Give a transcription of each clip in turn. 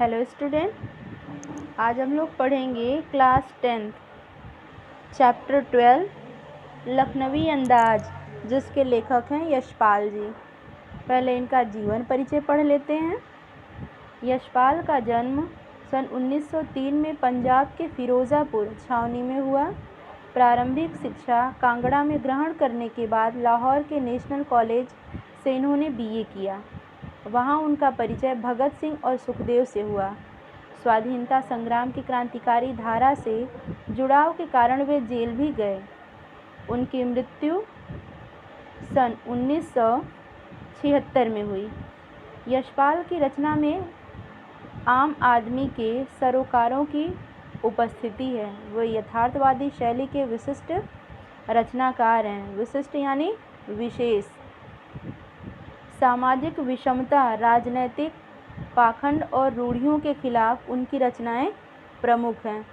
Hello student, आज हम लोग पढ़ेंगे क्लास 10 चैप्टर 12 लखनवी अंदाज, जिसके लेखक हैं यशपाल जी। पहले इनका जीवन परिचय पढ़ लेते हैं। यशपाल का जन्म सन 1903 में पंजाब के फिरोज़ापुर छावनी में हुआ। प्रारंभिक शिक्षा कांगड़ा में ग्रहण करने के बाद लाहौर के नेशनल कॉलेज से इन्होंने बीए किया। वहाँ उनका परिचय भगत सिंह और सुखदेव से हुआ। स्वाधीनता संग्राम की क्रांतिकारी धारा से जुड़ाव के कारण वे जेल भी गए। उनकी मृत्यु सन 1976 में हुई। यशपाल की रचना में आम आदमी के सरोकारों की उपस्थिति है। वे यथार्थवादी शैली के विशिष्ट रचनाकार हैं। विशिष्ट यानी विशेष। सामाजिक विषमता, राजनैतिक पाखंड और रूढ़ियों के खिलाफ उनकी रचनाएं प्रमुख हैं।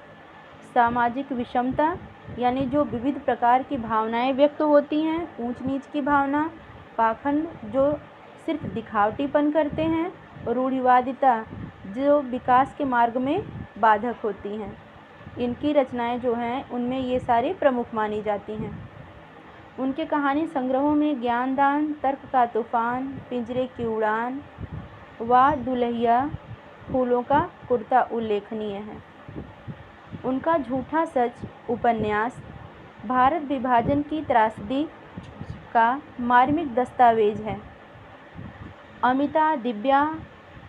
सामाजिक विषमता यानी जो विविध प्रकार की भावनाएं व्यक्त होती हैं, ऊंच नीच की भावना, पाखंड जो सिर्फ दिखावटीपन करते हैं, रूढ़िवादिता जो विकास के मार्ग में बाधक होती हैं। इनकी रचनाएं जो हैं उनमें ये सारी प्रमुख मानी जाती हैं। उनके कहानी संग्रहों में ज्ञानदान, तर्क का तूफान, पिंजरे की उड़ान, वा दुल्हैया, फूलों का कुर्ता उल्लेखनीय है। उनका झूठा सच उपन्यास भारत विभाजन की त्रासदी का मार्मिक दस्तावेज है। अमिता, दिव्या,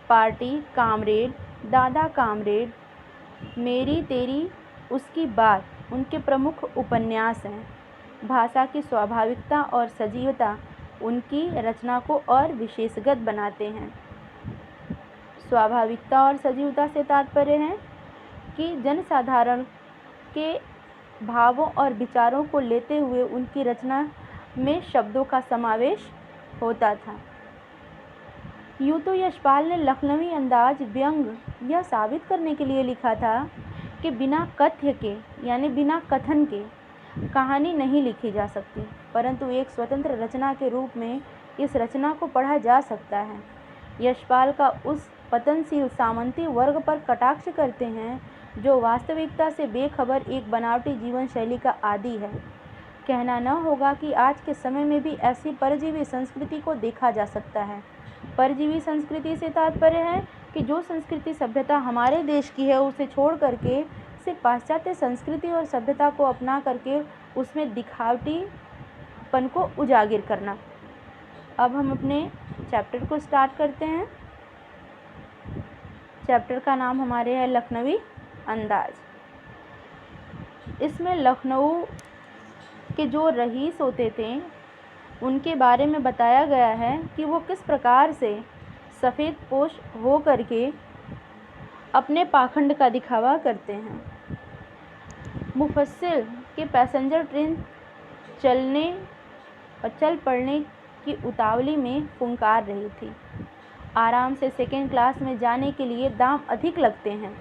पार्टी, कामरेड, दादा कामरेड, मेरी तेरी, उसकी बात उनके प्रमुख उपन्यास हैं। भाषा की स्वाभाविकता और सजीवता उनकी रचना को और विशेषगत बनाते हैं। स्वाभाविकता और सजीवता से तात्पर्य है कि जनसाधारण के भावों और विचारों को लेते हुए उनकी रचना में शब्दों का समावेश होता था। यूँ तो यशपाल ने लखनवी अंदाज व्यंग यह साबित करने के लिए लिखा था कि बिना कथ्य के यानी बिना कथन के कहानी नहीं लिखी जा सकती, परंतु एक स्वतंत्र रचना के रूप में इस रचना को पढ़ा जा सकता है। यशपाल का उस पतनशील सामंती वर्ग पर कटाक्ष करते हैं जो वास्तविकता से बेखबर एक बनावटी जीवन शैली का आदी है। कहना न होगा कि आज के समय में भी ऐसी परजीवी संस्कृति को देखा जा सकता है। परजीवी संस्कृति से तात्पर्य है कि जो संस्कृति सभ्यता हमारे देश की है उसे छोड़ करके सिर्फ पाश्चात्य संस्कृति और सभ्यता को अपना करके उसमें दिखावटीपन को उजागर करना। अब हम अपने चैप्टर को स्टार्ट करते हैं। चैप्टर का नाम हमारे है लखनवी अंदाज। इसमें लखनऊ के जो रईस होते थे उनके बारे में बताया गया है कि वो किस प्रकार से सफ़ेद पोश हो करके अपने पाखंड का दिखावा करते हैं। मुफस्सिल के पैसेंजर ट्रेन चल पड़ने की उतावली में फुंकार रही थी। आराम से सेकेंड क्लास में जाने के लिए दाम अधिक लगते हैं।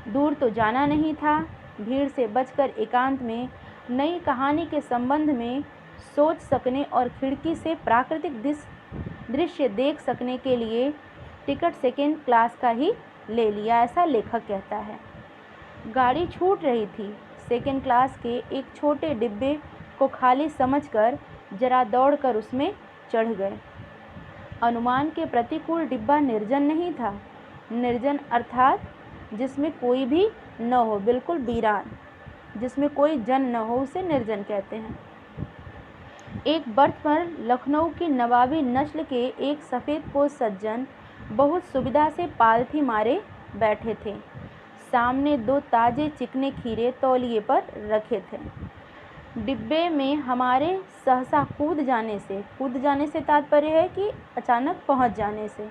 दूर तो जाना नहीं था। भीड़ से बचकर एकांत में नई कहानी के संबंध में सोच सकने और खिड़की से प्राकृतिक दृश्य देख सकने के लिए टिकट सेकेंड क्लास का ही ले लिया, ऐसा लेखक कहता है। गाड़ी छूट रही थी। सेकेंड क्लास के एक छोटे डिब्बे को खाली समझकर जरा दौड़कर उसमें चढ़ गए। अनुमान के प्रतिकूल डिब्बा निर्जन नहीं था। निर्जन अर्थात जिसमें कोई भी न हो, बिल्कुल वीरान, जिसमें कोई जन न हो, उसे निर्जन कहते हैं। एक बर्थ पर लखनऊ की नवाबी नस्ल के एक सफ़ेदपोश सज्जन बहुत सुविधा से पालथी मारे बैठे थे। सामने दो ताजे चिकने खीरे तौलिए पर रखे थे। डिब्बे में हमारे सहसा कूद जाने से तात्पर्य है कि अचानक पहुंच जाने से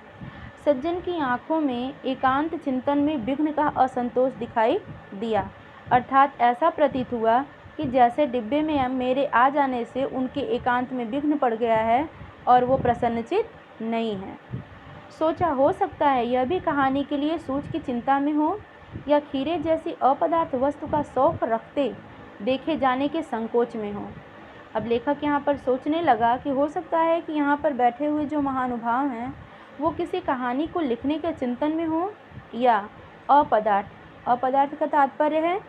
सज्जन की आंखों में एकांत चिंतन में विघ्न का असंतोष दिखाई दिया। अर्थात ऐसा प्रतीत हुआ कि जैसे डिब्बे में मेरे आ जाने से उनके एकांत में विघ्न पड़ गया है और वो प्रसन्नचित नहीं है। सोचा हो सकता है यह भी कहानी के लिए सूझ की चिंता में हो या खीरे जैसी अपदार्थ वस्तु का शौक रखते देखे जाने के संकोच में हो। अब लेखक यहाँ पर सोचने लगा कि हो सकता है कि यहाँ पर बैठे हुए जो महानुभाव हैं वो किसी कहानी को लिखने के चिंतन में हो या अपदार्थ। अपदार्थ का तात्पर्य है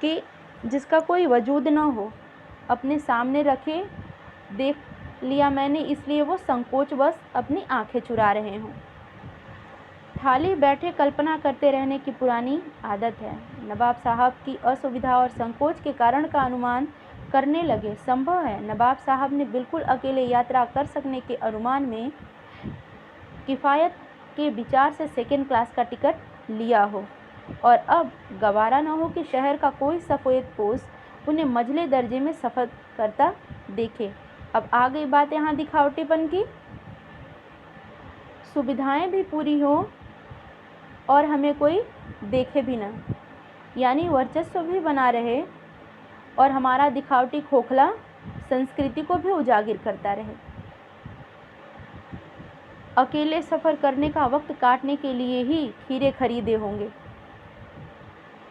कि जिसका कोई वजूद न हो, अपने सामने रखे, देख लिया मैंने इसलिए वो संकोचवश अपनी आंखें चुरा रहे हों। खाली बैठे कल्पना करते रहने की पुरानी आदत है। नवाब साहब की असुविधा और संकोच के कारण का अनुमान करने लगे। संभव है नवाब साहब ने बिल्कुल अकेले यात्रा कर सकने के अनुमान में किफ़ायत के विचार से सेकेंड क्लास का टिकट लिया हो और अब गवारा न हो कि शहर का कोई सफ़ेदपोश उन्हें मझले दर्जे में सफ़र करता देखे। अब आ गई बात यहाँ दिखावटीपन की। सुविधाएं भी पूरी हों और हमें कोई देखे भी ना, यानी वर्चस्व भी बना रहे और हमारा दिखावटी खोखला संस्कृति को भी उजागर करता रहे। अकेले सफ़र करने का वक्त काटने के लिए ही खीरे खरीदे होंगे।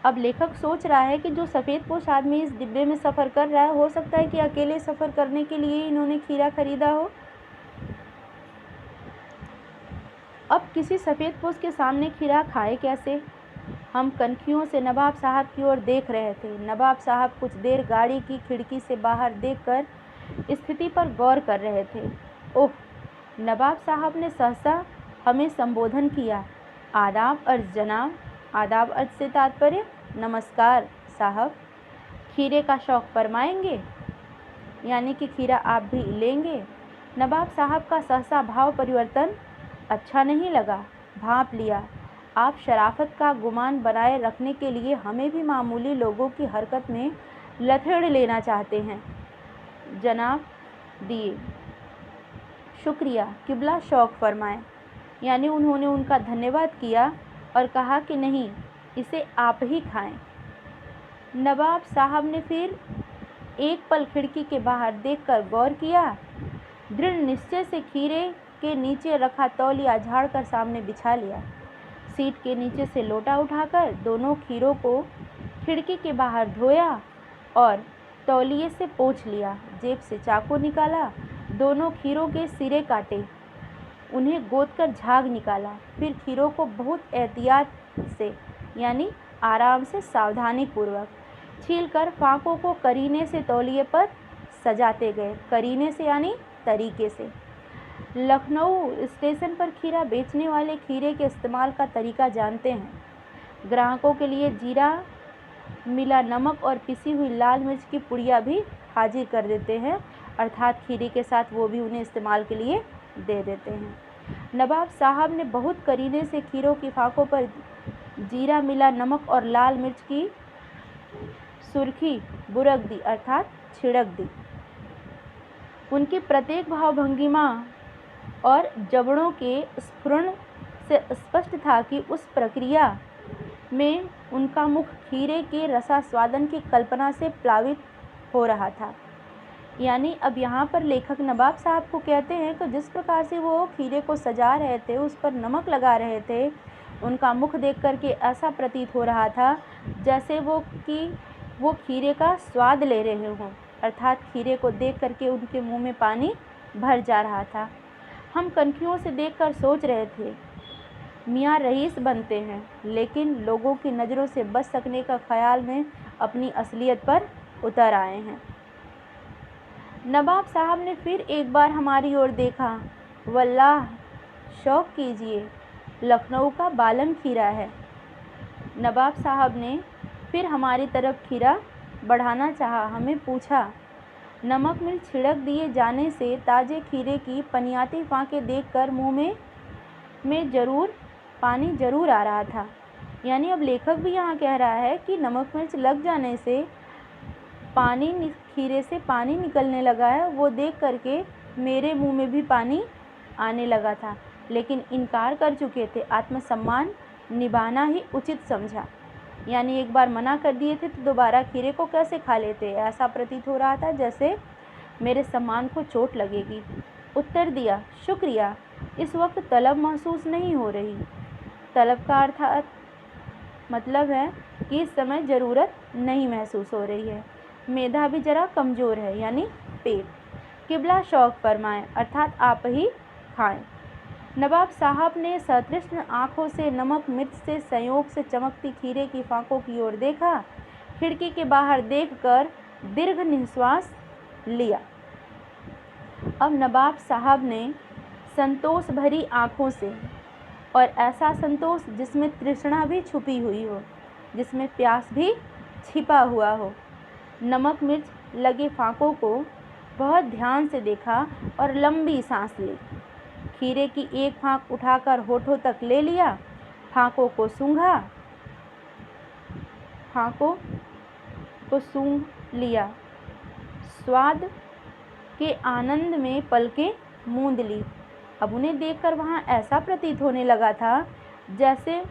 अब लेखक सोच रहा है कि जो सफ़ेदपोश आदमी इस डिब्बे में सफ़र कर रहा है, हो सकता है कि अकेले सफ़र करने के लिए इन्होंने खीरा खरीदा हो। अब किसी सफ़ेदपोश के सामने खीरा खाए कैसे? हम कनखियों से नवाब साहब की ओर देख रहे थे। नवाब साहब कुछ देर गाड़ी की खिड़की से बाहर देखकर स्थिति पर गौर कर रहे थे। ओह! नवाब साहब ने सहसा हमें संबोधन किया। आदाब अर्ज़ जनाब। आदाब अर्ज़ से तात्पर्य नमस्कार साहब। खीरे का शौक़ फरमाएंगे, यानी कि खीरा आप भी लेंगे? नवाब साहब का सहसा भाव परिवर्तन अच्छा नहीं लगा। भांप लिया। आप शराफत का गुमान बनाए रखने के लिए हमें भी मामूली लोगों की हरकत में लथेड़ लेना चाहते हैं। जनाब दिए। शुक्रिया, किबला शौक़ फरमाएं। यानी उन्होंने उनका धन्यवाद किया और कहा कि नहीं, इसे आप ही खाएं। नवाब साहब ने फिर एक पल खिड़की के बाहर देखकर गौर किया। दृढ़ निश्चय से खीरे के नीचे रखा तौलिया झाड़कर सामने बिछा लिया। सीट के नीचे से लोटा उठाकर दोनों खीरों को खिड़की के बाहर धोया और तौलिए से पोंछ लिया। जेब से चाकू निकाला, दोनों खीरों के सिरे काटे, उन्हें गोदकर झाग निकाला। फिर खीरों को बहुत एहतियात से, यानी आराम से, सावधानी पूर्वक छीलकर फांकों को करीने से तौलिए पर सजाते गए। करीने से यानी तरीके से। लखनऊ स्टेशन पर खीरा बेचने वाले खीरे के इस्तेमाल का तरीका जानते हैं। ग्राहकों के लिए जीरा मिला नमक और पिसी हुई लाल मिर्च की पुड़िया भी हाजिर कर देते हैं, अर्थात खीरे के साथ वो भी उन्हें इस्तेमाल के लिए दे देते हैं। नवाब साहब ने बहुत करीने से खीरों की फांकों पर जीरा मिला नमक और लाल मिर्च की सुर्खी बुरक दी, अर्थात छिड़क दी। उनकी प्रत्येक भावभंगिमा और जबड़ों के स्फुरण से स्पष्ट था कि उस प्रक्रिया में उनका मुख खीरे के रसास्वादन की कल्पना से प्लावित हो रहा था। यानी अब यहाँ पर लेखक नवाब साहब को कहते हैं कि जिस प्रकार से वो खीरे को सजा रहे थे, उस पर नमक लगा रहे थे, उनका मुख देख करके ऐसा प्रतीत हो रहा था जैसे वो खीरे का स्वाद ले रहे हों, अर्थात खीरे को देख करके उनके मुंह में पानी भर जा रहा था। हम कनखियों से देखकर सोच रहे थे, मियाँ रईस बनते हैं, लेकिन लोगों की नज़रों से बच सकने का ख्याल में अपनी असलियत पर उतर आए हैं। नवाब साहब ने फिर एक बार हमारी ओर देखा। वल्लाह, शौक़ कीजिए, लखनऊ का बालन खीरा है। नवाब साहब ने फिर हमारी तरफ खीरा बढ़ाना चाहा। हमें पूछा। नमक मिर्च छिड़क दिए जाने से ताज़े खीरे की पनियाती फांकें देखकर मुँह में जरूर पानी जरूर आ रहा था। यानी अब लेखक भी यहाँ कह रहा है कि नमक मिर्च लग जाने से खीरे से पानी निकलने लगा है। वो देख करके मेरे मुंह में भी पानी आने लगा था, लेकिन इनकार कर चुके थे। आत्मसम्मान निभाना ही उचित समझा। यानी एक बार मना कर दिए थे तो दोबारा खीरे को कैसे खा लेते। ऐसा प्रतीत हो रहा था जैसे मेरे सम्मान को चोट लगेगी। उत्तर दिया, शुक्रिया, इस वक्त तलब महसूस नहीं हो रही। तलब का अर्थात मतलब है कि इस समय ज़रूरत नहीं महसूस हो रही है। मेधा भी ज़रा कमज़ोर है, यानी पेट। किबला शौक़ फरमाएं, अर्थात आप ही खाएं। नवाब साहब ने सतृष्ण आँखों से नमक मिर्च से संयोग से चमकती खीरे की फाँकों की ओर देखा। खिड़की के बाहर देखकर दीर्घ निश्वास लिया। अब नवाब साहब ने संतोष भरी आँखों से, और ऐसा संतोष जिसमें तृष्णा भी छुपी हुई हो, जिसमें प्यास भी छिपा हुआ हो, नमक मिर्च लगे फाँकों को बहुत ध्यान से देखा और लंबी सांस ली। खीरे की एक फाँक उठाकर होठों तक ले लिया, फाँकों को सूंघ लिया, स्वाद के आनंद में पलकें मूंद ली। अब उन्हें देखकर वहाँ ऐसा प्रतीत होने लगा था जैसे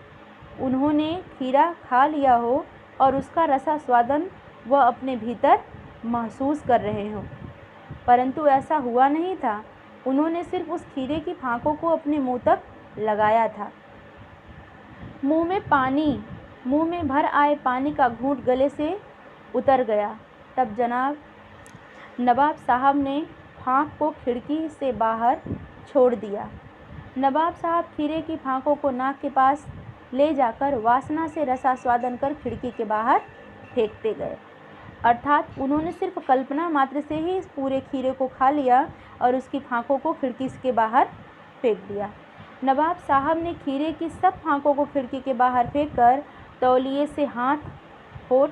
उन्होंने खीरा खा लिया हो और उसका रसास्वादन वह अपने भीतर महसूस कर रहे हों, परंतु ऐसा हुआ नहीं था। उन्होंने सिर्फ उस खीरे की फाँकों को अपने मुंह तक लगाया था। मुंह में भर आए पानी का घूंट गले से उतर गया। तब नवाब साहब ने फाँक को खिड़की से बाहर छोड़ दिया। नवाब साहब खीरे की फाँकों को नाक के पास ले जाकर वासना से रसास्वादन कर खिड़की के बाहर फेंकते गए। अर्थात उन्होंने सिर्फ कल्पना मात्र से ही इस पूरे खीरे को खा लिया और उसकी फाँकों को खिड़की के बाहर फेंक दिया। नवाब साहब ने खीरे की सब फाँकों को खिड़की के बाहर फेंककर तौलिए से हाथ होठ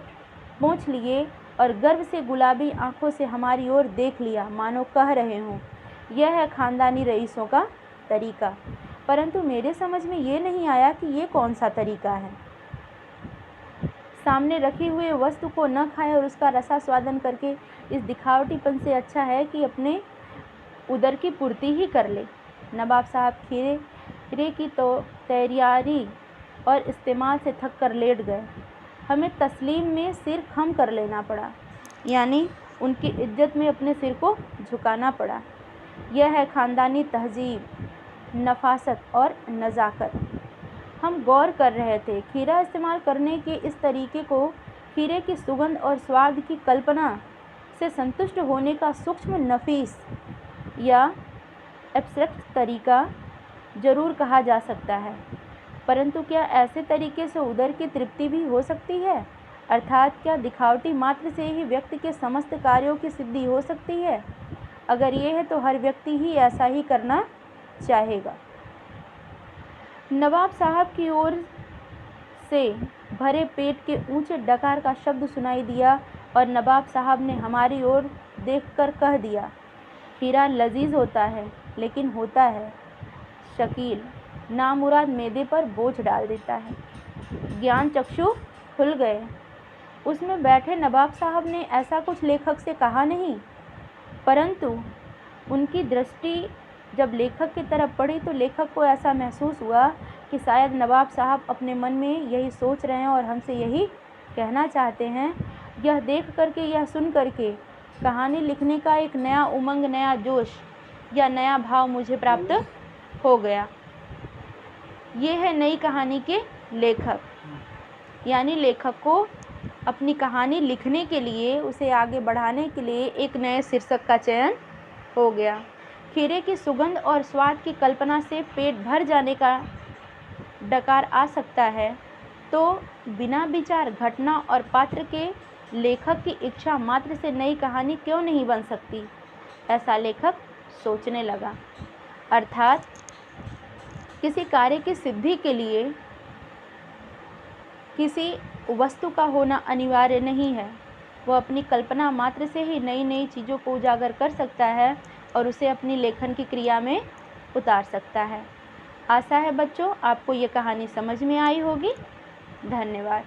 पोंछ लिए और गर्व से गुलाबी आंखों से हमारी ओर देख लिया, मानो कह रहे हों, यह है खानदानी रईसों का तरीका। परंतु मेरे समझ में ये नहीं आया कि ये कौन सा तरीका है। सामने रखी हुए वस्तु को न खाए और उसका रसास्वादन करके इस दिखावटीपन से अच्छा है कि अपने उदर की पूर्ति ही कर ले। नवाब साहब खीरे की तो तैयारी और इस्तेमाल से थक कर लेट गए। हमें तस्लीम में सिर खम कर लेना पड़ा, यानी उनकी इज्जत में अपने सिर को झुकाना पड़ा। यह है ख़ानदानी तहजीब, नफासत और नज़ाकत। हम गौर कर रहे थे। खीरा इस्तेमाल करने के इस तरीके को खीरे की सुगंध और स्वाद की कल्पना से संतुष्ट होने का सूक्ष्म, नफीस या एब्स्ट्रैक्ट तरीका ज़रूर कहा जा सकता है, परंतु क्या ऐसे तरीके से उदर की तृप्ति भी हो सकती है? अर्थात क्या दिखावटी मात्र से ही व्यक्ति के समस्त कार्यों की सिद्धि हो सकती है? अगर ये है तो हर व्यक्ति ही ऐसा ही करना चाहेगा। नवाब साहब की ओर से भरे पेट के ऊंचे डकार का शब्द सुनाई दिया और नवाब साहब ने हमारी ओर देखकर कह दिया, खीरा लजीज होता है, लेकिन होता है शकील, नामुराद मैदे पर बोझ डाल देता है। ज्ञान चक्षु खुल गए। उसमें बैठे नवाब साहब ने ऐसा कुछ लेखक से कहा नहीं, परंतु उनकी दृष्टि जब लेखक की तरफ पड़ी तो लेखक को ऐसा महसूस हुआ कि शायद नवाब साहब अपने मन में यही सोच रहे हैं और हमसे यही कहना चाहते हैं। यह देख करके, यह सुन करके कहानी लिखने का एक नया उमंग, नया जोश या नया भाव मुझे प्राप्त हो गया। ये है नई कहानी के लेखक, यानी लेखक को अपनी कहानी लिखने के लिए, उसे आगे बढ़ाने के लिए एक नए शीर्षक का चयन हो गया। खीरे की सुगंध और स्वाद की कल्पना से पेट भर जाने का डकार आ सकता है, तो बिना विचार, घटना और पात्र के लेखक की इच्छा मात्र से नई कहानी क्यों नहीं बन सकती? ऐसा लेखक सोचने लगा। अर्थात किसी कार्य की सिद्धि के लिए किसी वस्तु का होना अनिवार्य नहीं है। वह अपनी कल्पना मात्र से ही नई नई चीज़ों को उजागर कर सकता है और उसे अपनी लेखन की क्रिया में उतार सकता है। आशा है बच्चों आपको ये कहानी समझ में आई होगी। धन्यवाद।